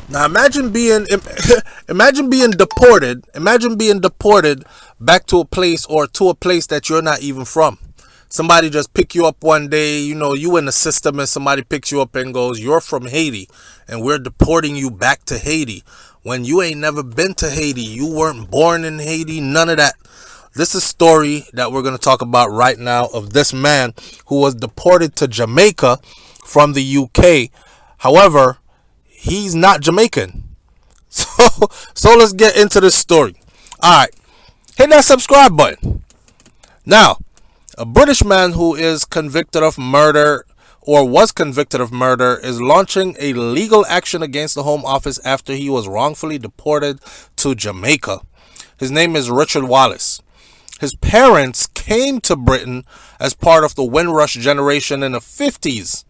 Now imagine being imagine being deported. Imagine being deported back to a place or to a place that you're not even from. Somebody just pick you up one day, you in the system and somebody picks you up and goes, "You're from Haiti and we're deporting you back to Haiti." When you ain't never been to Haiti, you weren't born in Haiti, none of that. This is a story that we're going to talk about right now of this man who was deported to Jamaica from the UK. However, he's not Jamaican. So let's get into this story. All right, hit that subscribe button. Now, a British man who is convicted of murder or was convicted of murder is launching a legal action against the Home Office after he was wrongfully deported to Jamaica. His name is Richard Wallace. His parents came to Britain as part of the Windrush generation in the 50s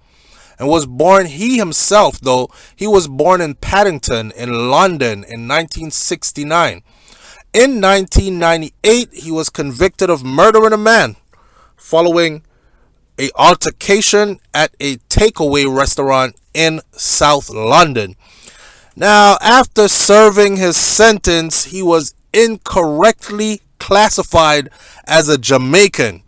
and was born, he himself though, he was born in Paddington in London in 1969. In 1998, he was convicted of murdering a man following a altercation at a takeaway restaurant in South London. Now, after serving his sentence, he was incorrectly classified as a Jamaican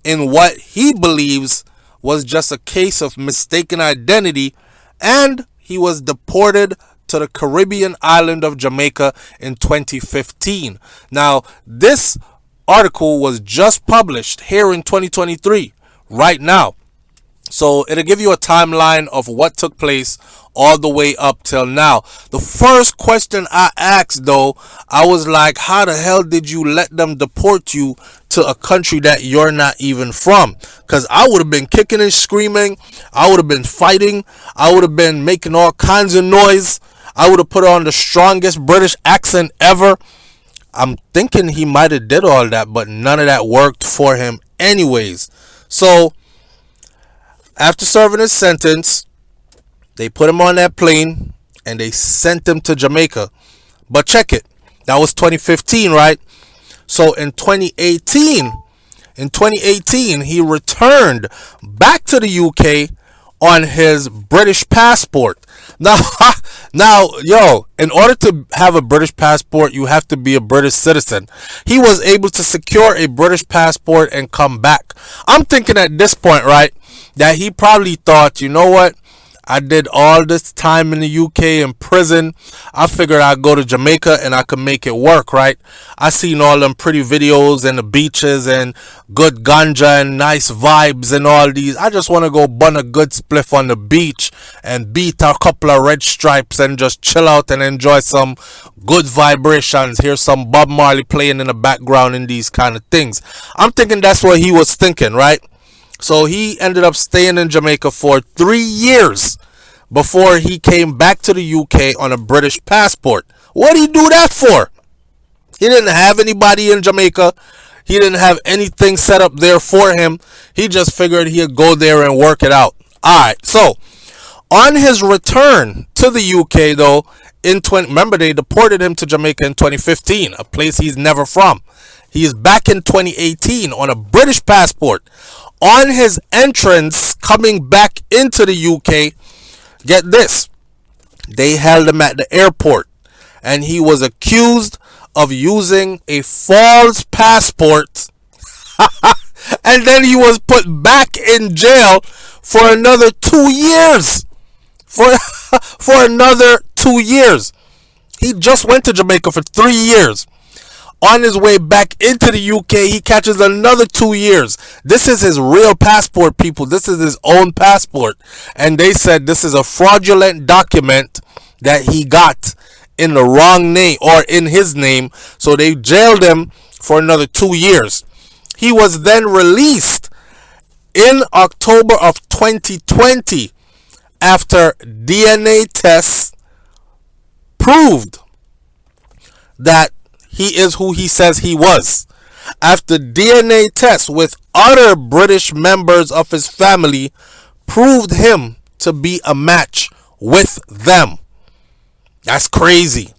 in what he believes was just a case of mistaken identity, and he was deported to the Caribbean island of Jamaica in 2015. Now, this article was just published here in 2023, right now. So it'll give you a timeline of what took place all the way up till now. The first question I asked though, I was like, how the hell did you let them deport you to a country that you're not even from? Because I would have been kicking and screaming. I would have been fighting. I would have been making all kinds of noise. I would have put on the strongest British accent ever. I'm thinking he might have did all that, but none of that worked for him anyways. So after serving his sentence, they put him on that plane and they sent him to Jamaica. But check it. That was 2015, right? So in 2018, he returned back to the UK on his British passport. Now, in order to have a British passport, you have to be a British citizen. He was able to secure a British passport and come back. I'm thinking at this point, right, that he probably thought, you know what? I did all this time in the UK in prison. I figured I'd go to Jamaica and I could make it work, right? I seen all them pretty videos and the beaches and good ganja and nice vibes and all these. I just want to go bun a good spliff on the beach and beat a couple of red stripes and just chill out and enjoy some good vibrations. Hear some Bob Marley playing in the background and these kind of things. I'm thinking that's what he was thinking, right? So he ended up staying in Jamaica for 3 years before he came back to the UK on a British passport. What did he do that for? He didn't have anybody in Jamaica. He didn't have anything set up there for him. He just figured he'd go there and work it out. Alright, so on his return to the UK though, remember they deported him to Jamaica in 2015, a place he's never from. He is back in 2018 on a British passport. On his entrance coming back into the UK, get this, they held him at the airport and he was accused of using a false passport and then he was put back in jail for another 2 years. For another 2 years. He just went to Jamaica for 3 years. On his way back into the UK, he catches another 2 years. This is his real passport, people. This is his own passport. And they said this is a fraudulent document that he got in the wrong name or in his name. So they jailed him for another 2 years. He was then released in October of 2020 after DNA tests proved that he is who he says he was. After DNA tests with other British members of his family proved him to be a match with them. That's crazy.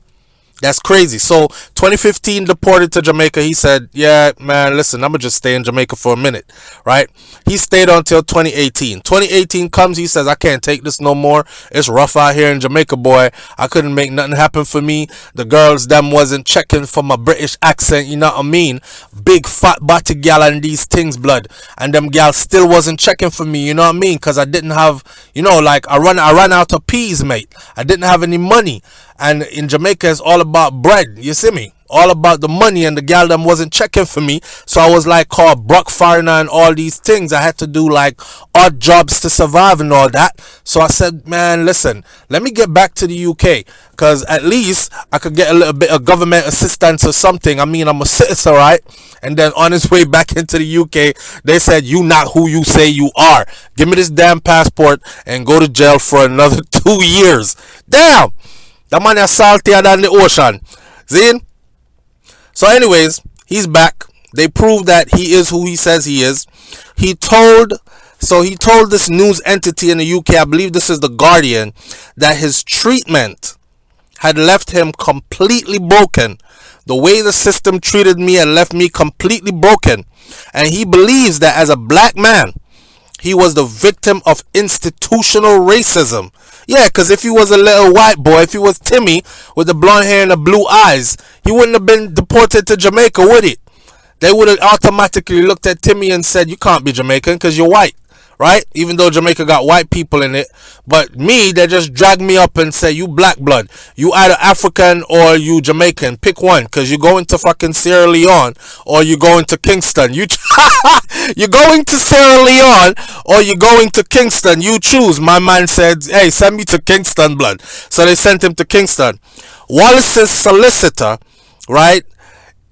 That's crazy. So 2015 deported to Jamaica. He said, yeah, man, listen, I'm going to just stay in Jamaica for a minute, right? He stayed until 2018. 2018 comes, he says, I can't take this no more. It's rough out here in Jamaica, boy. I couldn't make nothing happen for me. The girls, them wasn't checking for my British accent, you know what I mean? Big fat body gal and these things, blood. And them gals still wasn't checking for me, you know what I mean? Because I didn't have, you know, like I ran out of peas, mate. I didn't have any money. And in Jamaica, it's all about bread. You see me? All about the money, and the gal them wasn't checking for me. So I was like called Brock Foreigner and all these things. I had to do like odd jobs to survive and all that. So I said, man, listen, let me get back to the UK. Because at least I could get a little bit of government assistance or something. I mean, I'm a citizen, right? And then on his way back into the UK, they said, you not who you say you are. Give me this damn passport and go to jail for another 2 years. Damn! That man is saltier than the ocean. See? So anyways, he's back. They proved that he is who he says he is. He told this news entity in the UK, I believe this is The Guardian, that his treatment had left him completely broken. The way the system treated me had left me completely broken. And he believes that as a black man, he was the victim of institutional racism. Yeah, because if he was a little white boy, if he was Timmy with the blonde hair and the blue eyes, he wouldn't have been deported to Jamaica, would it? They would have automatically looked at Timmy and said, you can't be Jamaican because you're white, right? Even though Jamaica got white people in it. But me, they just drag me up and say, you black blood. You either African or you Jamaican. Pick one, because you're going to fucking Sierra Leone or you're going to Kingston. You're going to Sierra Leone or you're going to Kingston. You choose. My man said, hey, send me to Kingston, blood. So they sent him to Kingston. Wallace's solicitor, right,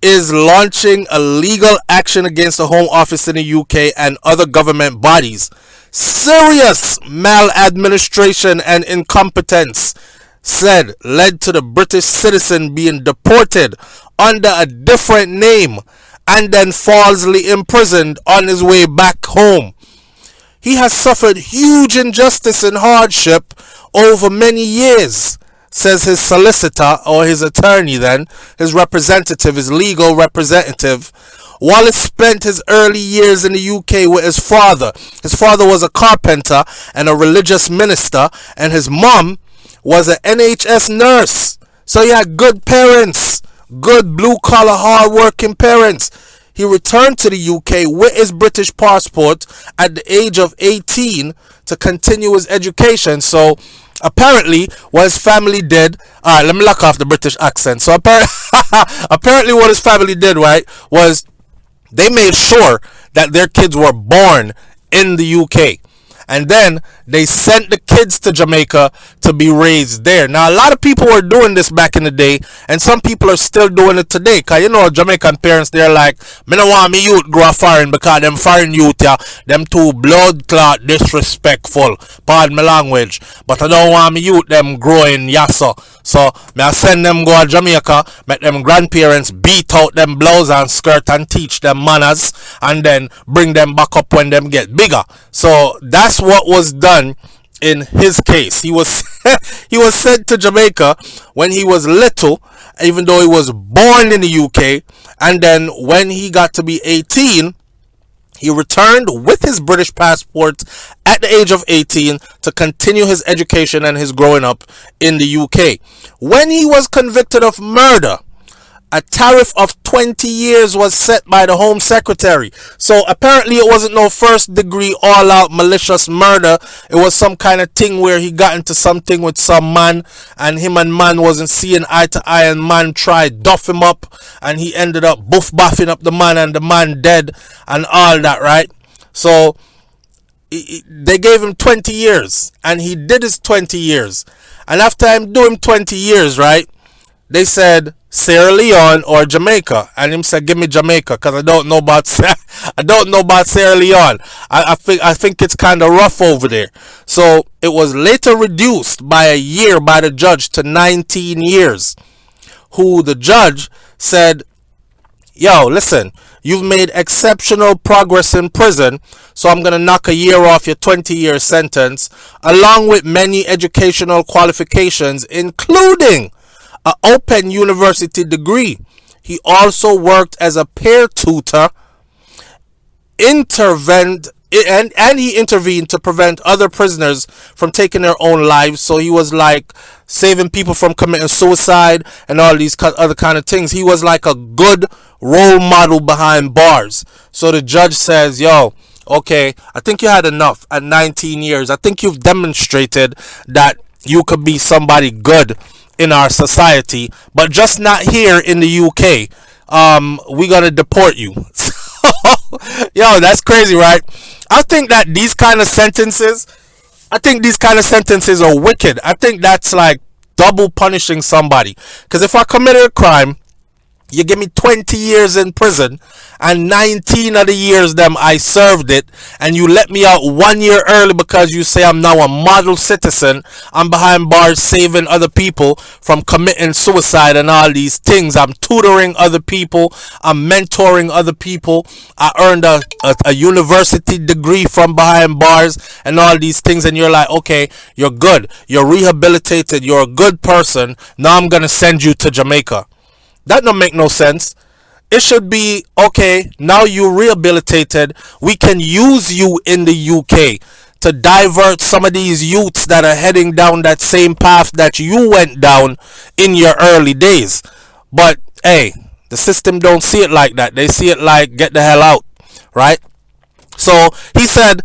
is launching a legal action against the Home Office in the UK and other government bodies. Serious maladministration and incompetence, said, led to the British citizen being deported under a different name and then falsely imprisoned on his way back home. He has suffered huge injustice and hardship over many years, says his solicitor, or his attorney then, his representative, his legal representative. Wallace spent his early years in the UK with his father. His father was a carpenter and a religious minister, and his mom was an NHS nurse. So he had good parents, good blue-collar, hard-working parents. He returned to the UK with his British passport at the age of 18 to continue his education. So apparently what his family did, alright, let me lock off the British accent. So apparently what his family did, right, was they made sure that their kids were born in the UK. And then they sent the kids to Jamaica to be raised there. Now, a lot of people were doing this back in the day, and some people are still doing it today. Because, you know, Jamaican parents, they're like, me don't want me youth grow foreign because them foreign youth, yeah, them too blood clot disrespectful. Pardon my language. But I don't want me youth them growing yasso. So, me I send them go to Jamaica, make them grandparents beat out them blouse and skirt and teach them manners, and then bring them back up when them get bigger. So, that's what was done in his case. He was he was sent to Jamaica when he was little, even though he was born in the UK. And then when he got to be 18, he returned with his British passport at the age of 18 to continue his education and his growing up in the UK. When he was convicted of murder, a tariff of 20 years was set by the Home Secretary. So apparently it wasn't no first degree all out malicious murder. It was some kind of thing where he got into something with some man, and him and man wasn't seeing eye to eye, and man tried duff him up, and he ended up buffing up the man, and the man dead and all that, right? So they gave him 20 years, and he did his 20 years. And after him doing 20 years, right, they said Sierra Leone or Jamaica, and him said, give me Jamaica, because I don't know about Sierra Leone. I think it's kind of rough over there. So it was later reduced by a year by the judge to 19 years, who the judge said, yo, listen, you've made exceptional progress in prison, so I'm going to knock a year off your 20-year sentence, along with many educational qualifications, including an open university degree. He also worked as a peer tutor, intervened and he intervened to prevent other prisoners from taking their own lives. So he was like saving people from committing suicide and all these other kind of things. He was like a good role model behind bars. So the judge says, yo, okay, I think you had enough at 19 years. I think you've demonstrated that you could be somebody good in our society, but just not here in the UK. We're gonna deport you. Yo, that's crazy, right? I think that these kind of sentences, are wicked. I think that's like double punishing somebody. Because if I committed a crime, you give me 20 years in prison, and 19 of the years them I served it, and you let me out 1 year early because you say I'm now a model citizen. I'm behind bars saving other people from committing suicide and all these things. I'm tutoring other people. I'm mentoring other people. I earned a university degree from behind bars and all these things. And you're like, okay, you're good. You're rehabilitated. You're a good person. Now I'm going to send you to Jamaica. That don't make no sense. It should be, okay, now you rehabilitated. We can use you in the UK to divert some of these youths that are heading down that same path that you went down in your early days. But, hey, the system don't see it like that. They see it like, get the hell out, right? So he said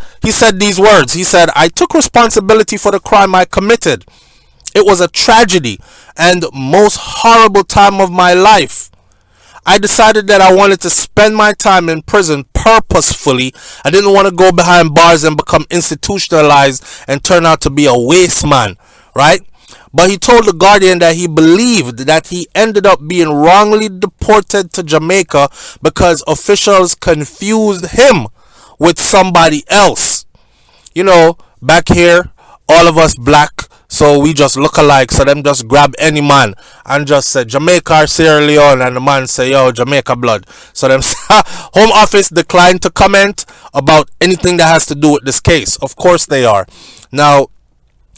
these words. He said, I took responsibility for the crime I committed. It was a tragedy and most horrible time of my life. I decided that I wanted to spend my time in prison purposefully. I didn't want to go behind bars and become institutionalized and turn out to be a waste man, right? But he told the Guardian that he believed that he ended up being wrongly deported to Jamaica because officials confused him with somebody else. You know, back here, all of us black, so we just look alike. So them just grab any man and just say Jamaica or Sierra Leone, and the man say, yo, Jamaica blood. So them Home Office declined to comment about anything that has to do with this case. Of course they are. Now,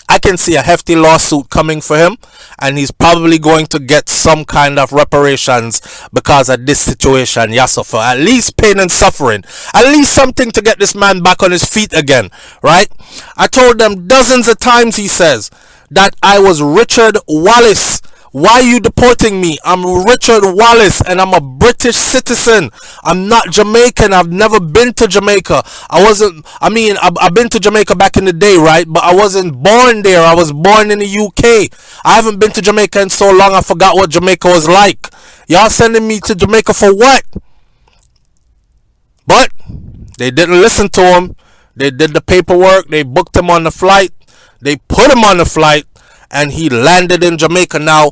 I can see a hefty lawsuit coming for him, and he's probably going to get some kind of reparations because of this situation. Yeah, so for at least pain and suffering, at least something to get this man back on his feet again, right? I told them dozens of times, he says, that I was Richard Wallace. Why are you deporting me? I'm Richard Wallace and I'm a British citizen. I'm not Jamaican. I've never been to Jamaica. I've been to Jamaica back in the day, right? But I wasn't born there. I was born in the UK. I haven't been to Jamaica in so long I forgot what Jamaica was like. Y'all sending me to Jamaica for what? But they didn't listen to him. They did the paperwork. They booked him on the flight. They put him on the flight. And he landed in Jamaica. Now,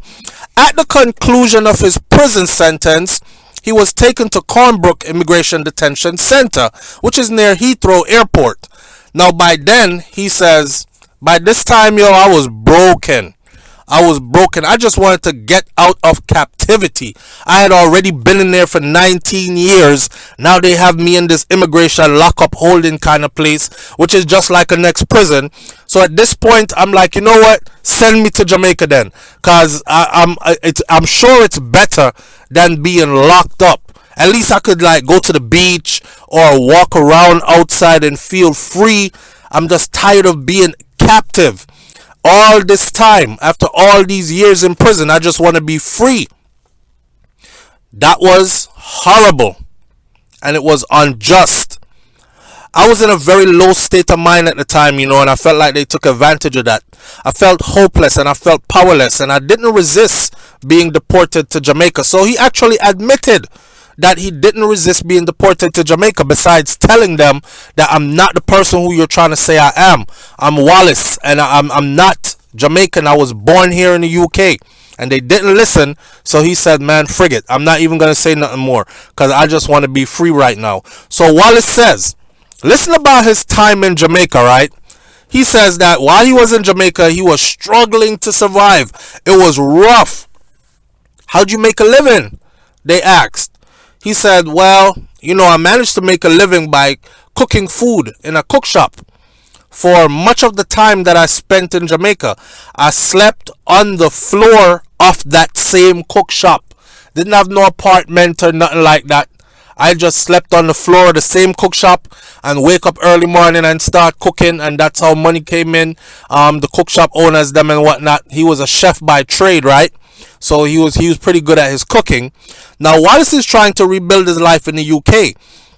at the conclusion of his prison sentence, he was taken to Cornbrook Immigration Detention Center, which is near Heathrow Airport. Now, by then, he says, by this time, yo, I was broken. I just wanted to get out of captivity. I had already been in there for 19 years. Now they have me in this immigration lockup holding kind of place, which is just like a next prison. So at this point, I'm like, you know what? Send me to Jamaica then. Because I'm sure it's better than being locked up. At least I could like go to the beach or walk around outside and feel free. I'm just tired of being captive. All this time, after all these years in prison, I just want to be free. That was horrible. And it was unjust. I was in a very low state of mind at the time, you know, and I felt like they took advantage of that. I felt hopeless and I felt powerless, and I didn't resist being deported to Jamaica. So he actually admitted that he didn't resist being deported to Jamaica, besides telling them that I'm not the person who you're trying to say I am. I'm Wallace, and I'm not Jamaican. I was born here in the UK. And they didn't listen, so he said, man, frig it. I'm not even going to say nothing more, because I just want to be free right now. So Wallace says, listen about his time in Jamaica, right? He says that while he was in Jamaica, he was struggling to survive. It was rough. How'd you make a living? They asked. He said, well, you know, I managed to make a living by cooking food in a cook shop. For much of the time that I spent in Jamaica, I slept on the floor of that same cook shop. Didn't have no apartment or nothing like that. I just slept on the floor of the same cook shop and wake up early morning and start cooking, and that's how money came in. The cook shop owners, them and whatnot. He was a chef by trade, right? So he was pretty good at his cooking. Now Wallace is trying to rebuild his life in the UK,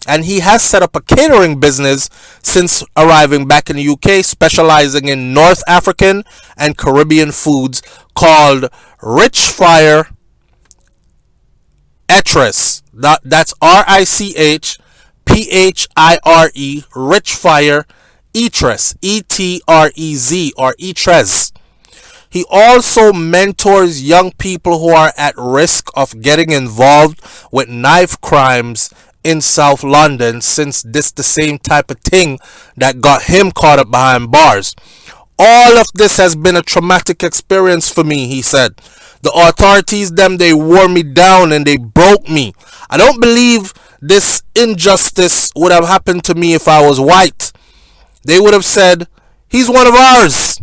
and he has set up a catering business since arriving back in the UK, specializing in North African and Caribbean foods called Rich Fire Etrez. That's RICHPHIRE, Rich Fire Etrez, ETREZ, or Etrez. He also mentors young people who are at risk of getting involved with knife crimes in South London, since this the same type of thing that got him caught up behind bars. All of this has been a traumatic experience for me, he said. The authorities, they wore me down and they broke me. I don't believe this injustice would have happened to me if I was white. They would have said, he's one of ours.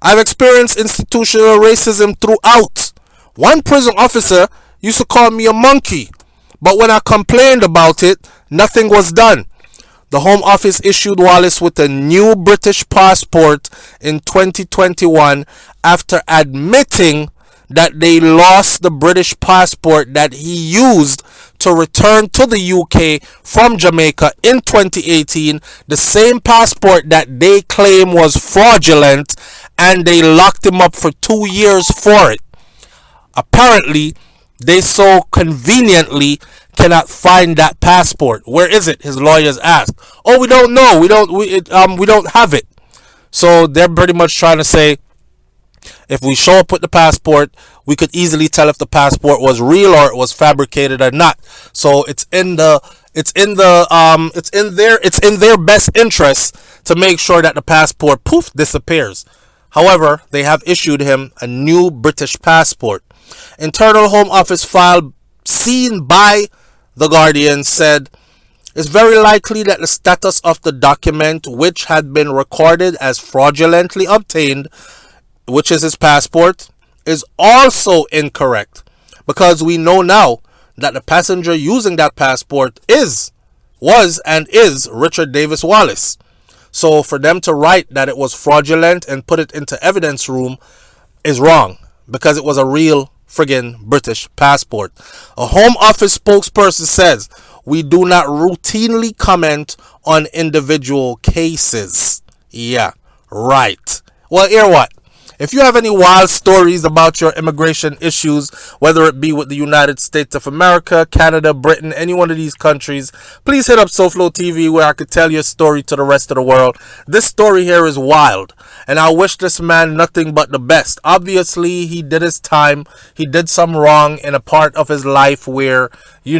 I've experienced institutional racism throughout. One prison officer used to call me a monkey, but when I complained about it, nothing was done. The Home Office issued Wallace with a new British passport in 2021 after admitting that they lost the British passport that he used to return to the UK from Jamaica in 2018, the same passport that they claim was fraudulent, and they locked him up for 2 years for it. Apparently, they so conveniently cannot find that passport. Where is it? His lawyers asked. Oh, we don't know. We don't have it. So they're pretty much trying to say, if we show up with the passport, we could easily tell if the passport was real or it was fabricated or not. So it's in their best interest to make sure that the passport disappears. However, they have issued him a new British passport. Internal Home Office file seen by The Guardian said, it's very likely that the status of the document, which had been recorded as fraudulently obtained, which is his passport, is also incorrect, because we know now that the passenger using that passport was Richard Davis Wallace. So for them to write that it was fraudulent and put it into evidence room is wrong, because it was a real friggin' British passport. A Home Office spokesperson says, we do not routinely comment on individual cases. Yeah, right. Well, hear what? If you have any wild stories about your immigration issues, whether it be with the United States of America, Canada, Britain, any one of these countries, please hit up SouFLoTV, where I could tell your story to the rest of the world. This story here is wild, and I wish this man nothing but the best. Obviously, he did his time. He did some wrong in a part of his life where, he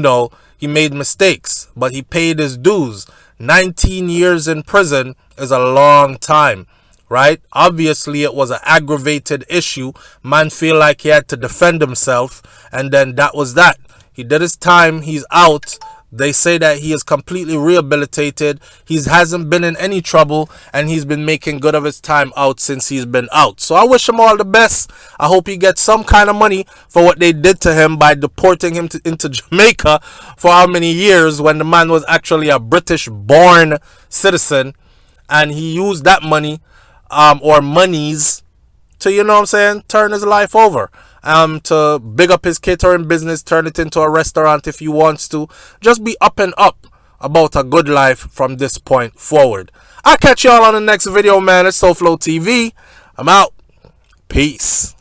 made mistakes, but he paid his dues. 19 years in prison is a long time. Right? Obviously, it was an aggravated issue. Man feel like he had to defend himself, and then that was that. He did his time. He's out. They say that he is completely rehabilitated. He hasn't been in any trouble, and he's been making good of his time out since he's been out. So I wish him all the best. I hope he gets some kind of money for what they did to him by deporting him into Jamaica for how many years, when the man was actually a British-born citizen, and he used that money or monies to, turn his life over, to big up his catering business, turn it into a restaurant if he wants to. Just be up and up about a good life from this point forward. I'll catch y'all on the next video, man. It's SouFLoTV. I'm out. Peace.